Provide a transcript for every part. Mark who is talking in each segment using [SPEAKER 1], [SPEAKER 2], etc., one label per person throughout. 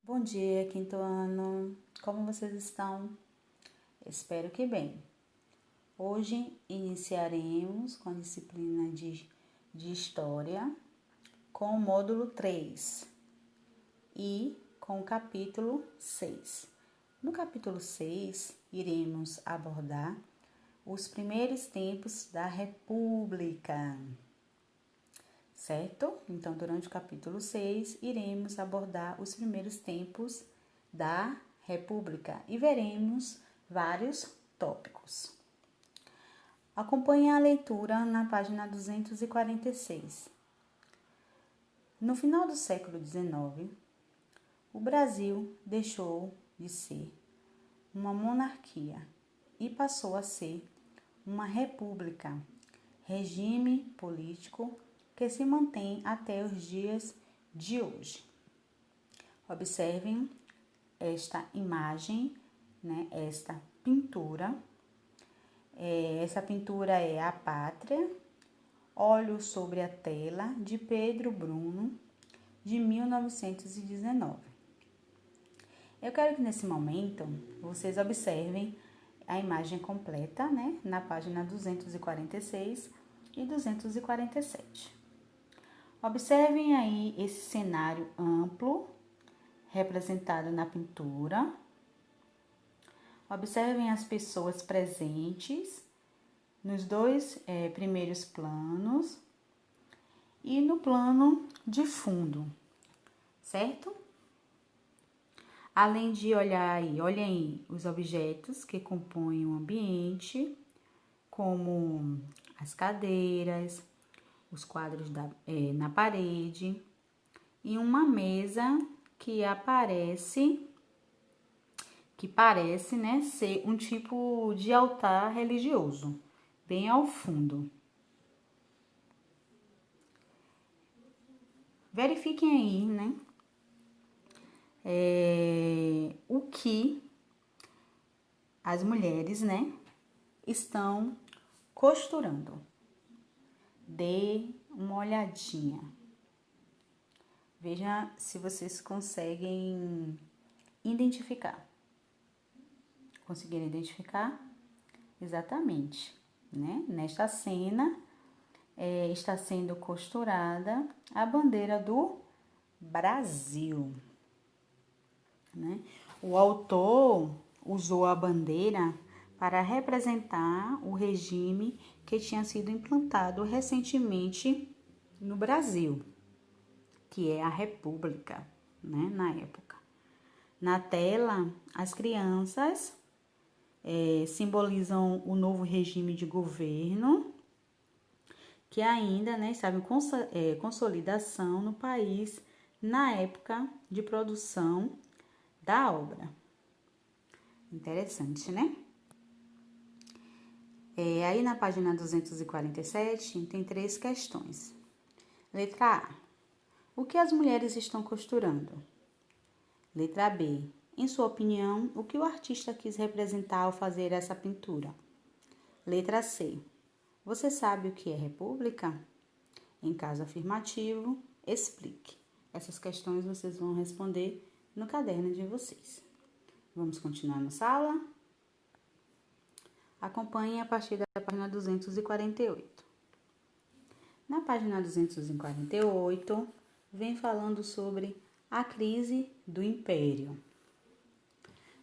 [SPEAKER 1] Bom dia, quinto ano. Como vocês estão? Espero que bem. Hoje iniciaremos com a disciplina de História com o módulo 3 e com o capítulo 6. No capítulo 6, iremos abordar os primeiros tempos da República, certo? Então, durante o capítulo 6, iremos abordar os primeiros tempos da República e veremos vários tópicos. Acompanhe a leitura na página 246. No final do século XIX, o Brasil deixou de ser uma monarquia e passou a ser uma república, regime político que se mantém até os dias de hoje. Observem esta imagem, esta pintura. Essa pintura é A Pátria, Óleo sobre a Tela, de Pedro Bruno, de 1919. Eu quero que nesse momento vocês observem a imagem completa, na página 246 e 247. Observem aí esse cenário amplo representado na pintura. Observem as pessoas presentes nos dois primeiros planos e no plano de fundo, certo? Além de olhem aí os objetos que compõem o ambiente, como as cadeiras, os quadros na parede e uma mesa que parece ser um tipo de altar religioso, bem ao fundo. Verifiquem aí, o que as mulheres, estão costurando. Dê uma olhadinha. Veja se vocês conseguem identificar. Conseguiram identificar? Exatamente, Nesta cena está sendo costurada a bandeira do Brasil, O autor usou a bandeira para representar o regime que tinha sido implantado recentemente no Brasil, que é a República, na época. Na tela, as crianças simbolizam o novo regime de governo, que ainda está em consolidação no país na época de produção da obra. Interessante, Aí na página 247 tem 3 questões. Letra A. O que as mulheres estão costurando? Letra B. Em sua opinião, o que o artista quis representar ao fazer essa pintura? Letra C. Você sabe o que é república? Em caso afirmativo, explique. Essas questões vocês vão responder no caderno de vocês. Vamos continuar na sala? Acompanhe a partir da página 248. Na página 248, vem falando sobre a crise do Império.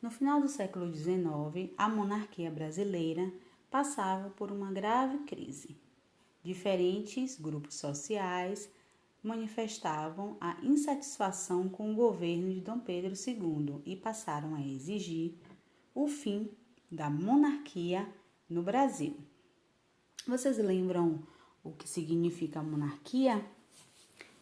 [SPEAKER 1] No final do século XIX, a monarquia brasileira passava por uma grave crise. Diferentes grupos sociais manifestavam a insatisfação com o governo de Dom Pedro II e passaram a exigir o fim da monarquia no Brasil. Vocês lembram o que significa monarquia?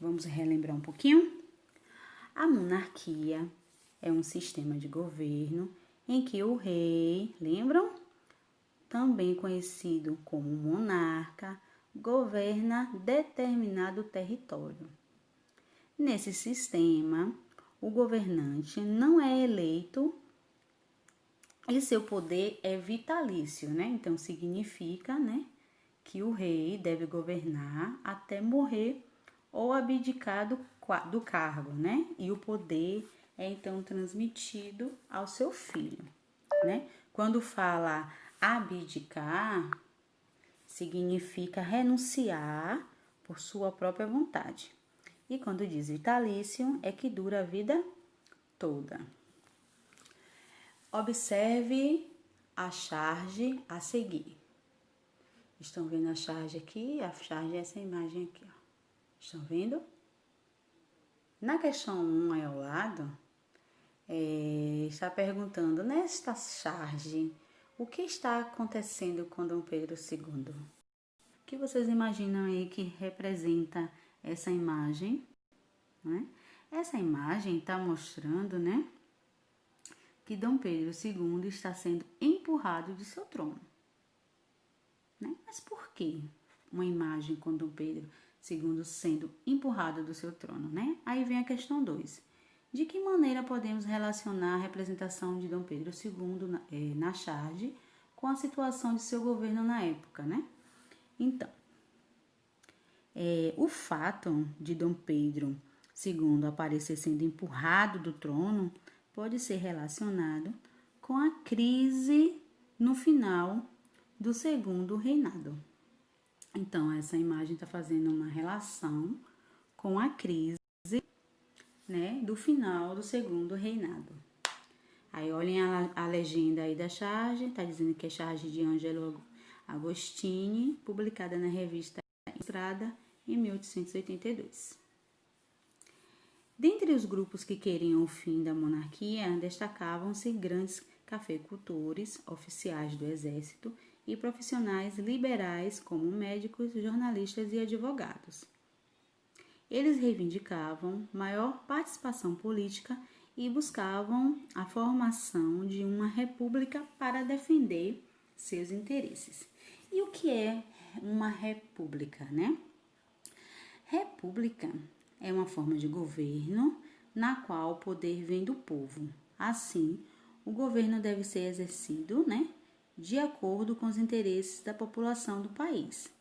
[SPEAKER 1] Vamos relembrar um pouquinho? A monarquia é um sistema de governo em que o rei, lembram? Também conhecido como monarca, governa determinado território. Nesse sistema, o governante não é eleito e seu poder é vitalício, Então, significa, que o rei deve governar até morrer ou abdicar do cargo, E o poder é então transmitido ao seu filho, né? Quando fala abdicar, significa renunciar por sua própria vontade. E quando diz vitalício, é que dura a vida toda. Observe a charge a seguir. Estão vendo a charge aqui? A charge é essa imagem aqui, ó. Estão vendo? Na questão 1 aí ao lado, está perguntando, nesta charge, o que está acontecendo com Dom Pedro II? O que vocês imaginam aí que representa essa imagem? Né? Essa imagem está mostrando, né, que Dom Pedro II está sendo empurrado de seu trono. Né? Mas por que uma imagem com Dom Pedro II sendo empurrado do seu trono? Né? Aí vem a questão 2. De que maneira podemos relacionar a representação de Dom Pedro II na charge com a situação de seu governo na época? Né? Então, o fato de Dom Pedro II aparecer sendo empurrado do trono pode ser relacionado com a crise no final do segundo reinado. Então, essa imagem está fazendo uma relação com a crise, né, do final do segundo reinado. Aí, olhem a legenda aí da charge, está dizendo que é charge de Angelo Agostini, publicada na revista Ilustrada em 1882. Dentre os grupos que queriam o fim da monarquia, destacavam-se grandes cafeicultores, oficiais do exército e profissionais liberais como médicos, jornalistas e advogados. Eles reivindicavam maior participação política e buscavam a formação de uma república para defender seus interesses. E o que é uma república, né? República é uma forma de governo na qual o poder vem do povo. Assim, o governo deve ser exercido, né, de acordo com os interesses da população do país.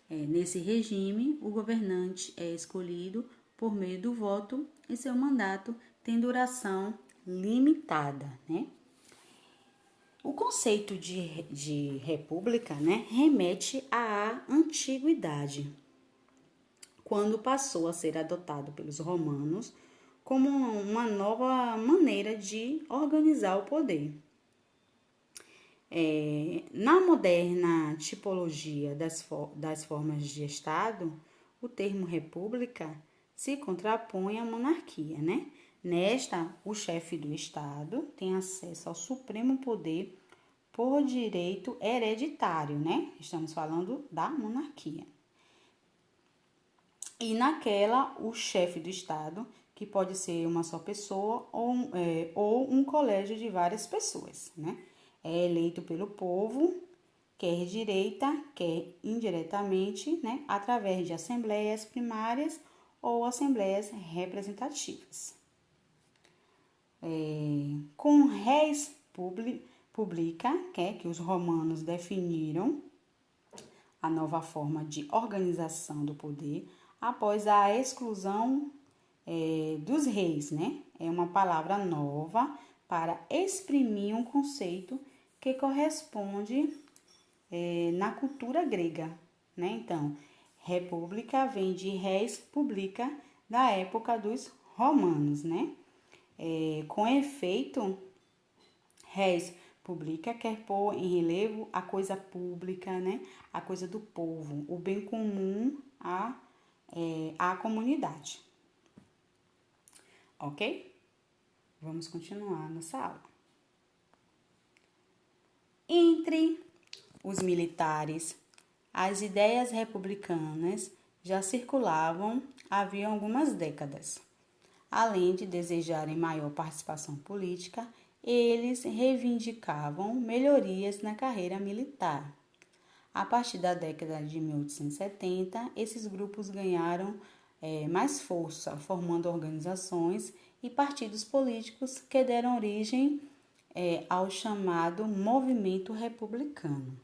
[SPEAKER 1] Nesse regime, o governante é escolhido por meio do voto e seu mandato tem duração limitada, né? O conceito de república, né, remete à antiguidade, quando passou a ser adotado pelos romanos como uma nova maneira de organizar o poder. Na moderna tipologia das formas de Estado, o termo república se contrapõe à monarquia, né? Nesta, o chefe do Estado tem acesso ao supremo poder por direito hereditário, né? Estamos falando da monarquia. E naquela, o chefe do Estado, que pode ser uma só pessoa ou um colégio de várias pessoas, né? É eleito pelo povo, quer direita, quer indiretamente, né? Através de assembleias primárias ou assembleias representativas. Com res publica, que os romanos definiram a nova forma de organização do poder após a exclusão dos reis, né? É uma palavra nova para exprimir um conceito que corresponde na cultura grega, né? Então, república vem de res publica, da época dos romanos, né? Com efeito, res publica quer pôr em relevo a coisa pública, né? A coisa do povo, o bem comum à comunidade. Ok? Vamos continuar nossa aula. Entre os militares, as ideias republicanas já circulavam havia algumas décadas. Além de desejarem maior participação política, eles reivindicavam melhorias na carreira militar. A partir da década de 1870, esses grupos ganharam mais força, formando organizações e partidos políticos que deram origem ao chamado movimento republicano.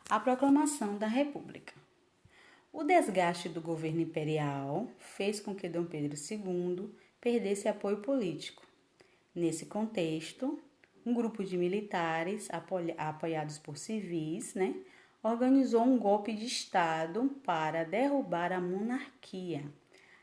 [SPEAKER 1] A proclamação da República. O desgaste do governo imperial fez com que Dom Pedro II perdesse apoio político. Nesse contexto, um grupo de militares, apoiados por civis, organizou um golpe de Estado para derrubar a monarquia.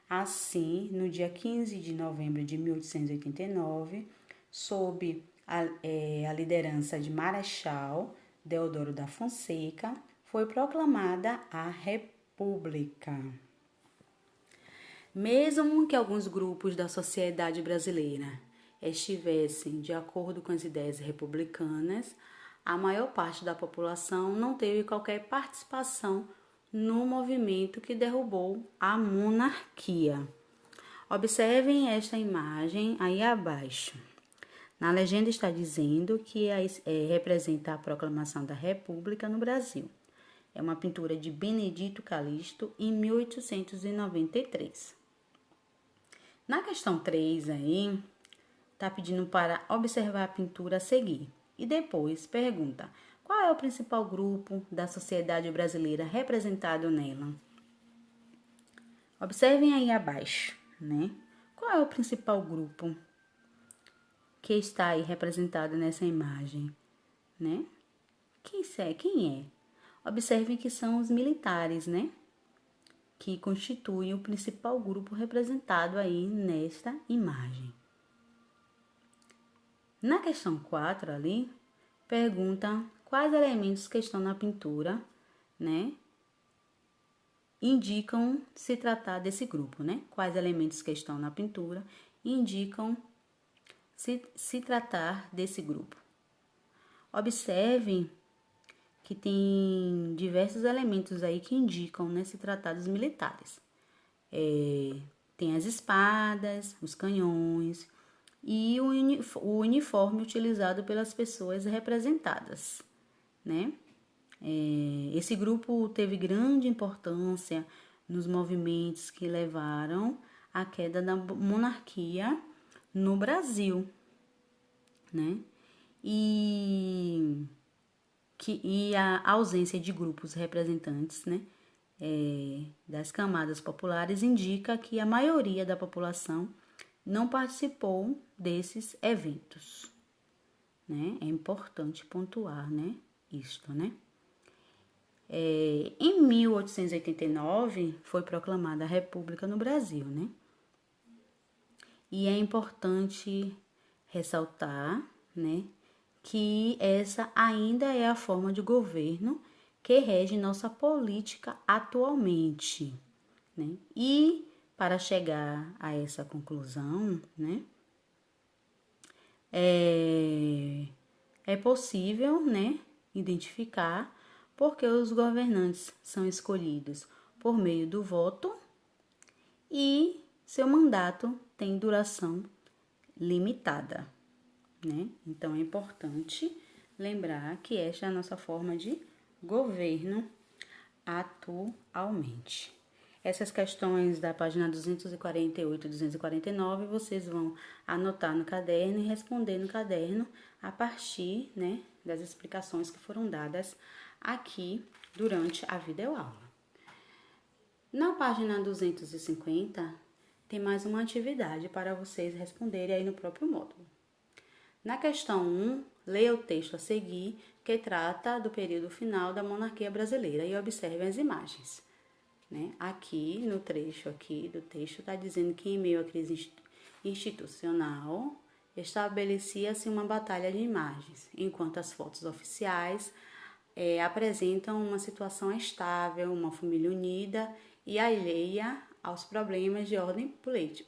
[SPEAKER 1] Assim, no dia 15 de novembro de 1889, sob a liderança de Marechal Deodoro da Fonseca, foi proclamada a República. Mesmo que alguns grupos da sociedade brasileira estivessem de acordo com as ideias republicanas, a maior parte da população não teve qualquer participação no movimento que derrubou a monarquia. Observem esta imagem aí abaixo. Na legenda está dizendo que representa a proclamação da República no Brasil. É uma pintura de Benedito Calixto, em 1893. Na questão 3 aí, está pedindo para observar a pintura a seguir. E depois pergunta, qual é o principal grupo da sociedade brasileira representado nela? Observem aí abaixo, Qual é o principal grupo que está aí representado nessa imagem, Quem é? Observem que são os militares, que constituem o principal grupo representado aí nesta imagem. Na questão 4 ali, pergunta quais elementos que estão na pintura, indicam se tratar desse grupo, Quais elementos que estão na pintura indicam se tratar desse grupo. Observem que tem diversos elementos aí que indicam, se tratar dos militares. Tem as espadas, os canhões e o uniforme utilizado pelas pessoas representadas, Esse grupo teve grande importância nos movimentos que levaram à queda da monarquia no Brasil, E a ausência de grupos representantes, das camadas populares indica que a maioria da população não participou desses eventos, É importante pontuar, isto, Em 1889 foi proclamada a República no Brasil, E é importante ressaltar, que essa ainda é a forma de governo que rege nossa política atualmente, E para chegar a essa conclusão, é possível, identificar porque os governantes são escolhidos por meio do voto e seu mandato tem duração limitada, Então é importante lembrar que esta é a nossa forma de governo atualmente. Essas questões da página 248 e 249 vocês vão anotar no caderno e responder no caderno a partir, das explicações que foram dadas aqui durante a videoaula. Na página 250 tem mais uma atividade para vocês responderem aí no próprio módulo. Na questão 1, leia o texto a seguir, que trata do período final da monarquia brasileira e observe as imagens. Aqui, no trecho aqui do texto, está dizendo que em meio à crise institucional, estabelecia-se uma batalha de imagens, enquanto as fotos oficiais apresentam uma situação estável, uma família unida e alheia aos problemas de ordem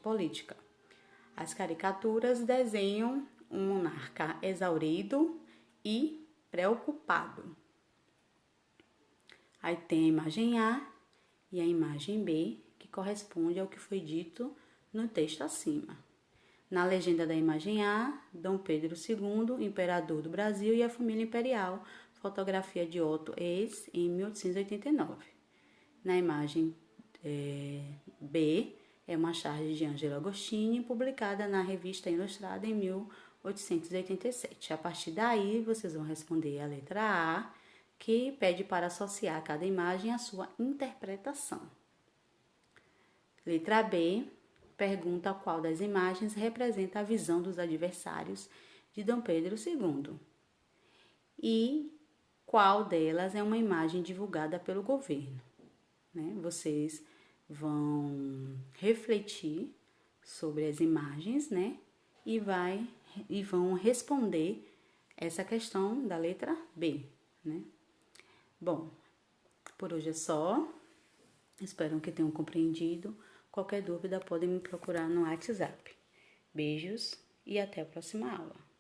[SPEAKER 1] política. As caricaturas desenham um monarca exaurido e preocupado. Aí tem a imagem A e a imagem B, que corresponde ao que foi dito no texto acima. Na legenda da imagem A, Dom Pedro II, imperador do Brasil e a família imperial, fotografia de Otto Hess, em 1889. Na imagem B, é uma charge de Angelo Agostini, publicada na Revista Ilustrada em 1887. A partir daí, vocês vão responder a letra A, que pede para associar cada imagem à sua interpretação. Letra B, pergunta qual das imagens representa a visão dos adversários de Dom Pedro II e qual delas é uma imagem divulgada pelo governo, né? Vocês vão refletir sobre as imagens, né? E vão responder essa questão da letra B, né? Bom, por hoje é só. Espero que tenham compreendido. Qualquer dúvida podem me procurar no WhatsApp. Beijos e até a próxima aula.